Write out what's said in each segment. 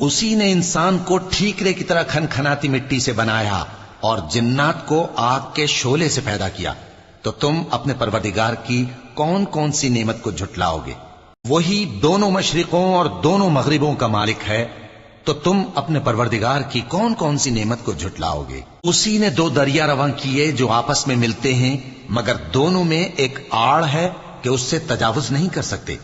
اسی نے انسان کو ٹھیکرے کی طرح کھنکھناتی مٹی سے بنایا اور جنات کو آگ کے شعلے سے پیدا کیا، تو تم اپنے پروردگار کی کون کون سی نعمت کو جھٹلاؤ گے؟ وہی دونوں مشرقوں اور دونوں مغربوں کا مالک ہے، تو تم اپنے پروردگار کی کون کون سی نعمت کو جھٹلاؤ گے؟ اسی نے دو دریا رواں کیے جو آپس میں ملتے ہیں، مگر دونوں میں ایک آڑ ہے کہ اس سے تجاوز نہیں کر سکتے،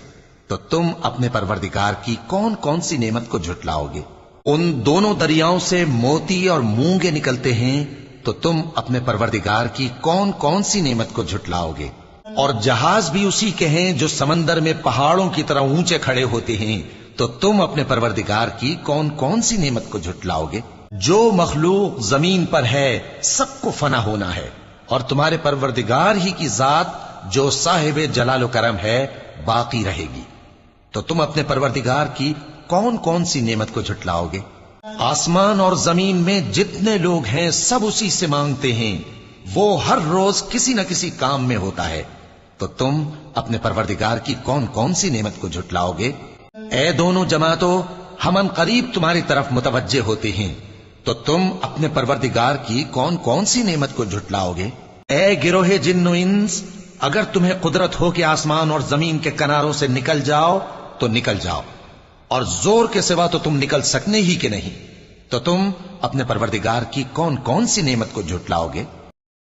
تو تم اپنے پروردگار کی کون کون سی نعمت کو جھٹلاؤ گے؟ ان دونوں دریاؤں سے موتی اور مونگے نکلتے ہیں، تو تم اپنے پروردگار کی کون کون سی نعمت کو جھٹلاؤ گے؟ اور جہاز بھی اسی کے ہیں جو سمندر میں پہاڑوں کی طرح اونچے کھڑے ہوتے ہیں، تو تم اپنے پروردگار کی کون کون سی نعمت کو جھٹلاؤ گے؟ جو مخلوق زمین پر ہے سب کو فنا ہونا ہے، اور تمہارے پروردگار ہی کی ذات جو صاحب جلال و کرم ہے باقی رہے گی، تو تم اپنے پروردگار کی کون کون سی نعمت کو جھٹلاؤ گے؟ آسمان اور زمین میں جتنے لوگ ہیں سب اسی سے مانگتے ہیں، وہ ہر روز کسی نہ کسی کام میں ہوتا ہے، تو تم اپنے پروردگار کی کون کون سی نعمت کو جھٹلاؤ گے؟ اے دونوں جماعتوں، ہم ان قریب تمہاری طرف متوجہ ہوتے ہیں، تو تم اپنے پروردگار کی کون کون سی نعمت کو جھٹلاؤ گے؟ اے گروہ جن و انس، اگر تمہیں قدرت ہو کہ آسمان اور زمین کے کناروں سے نکل جاؤ تو نکل جاؤ، اور زور کے سوا تو تم نکل سکنے ہی کہ نہیں، تو تم اپنے پروردگار کی کون کون سی نعمت کو جھٹلاؤ گے؟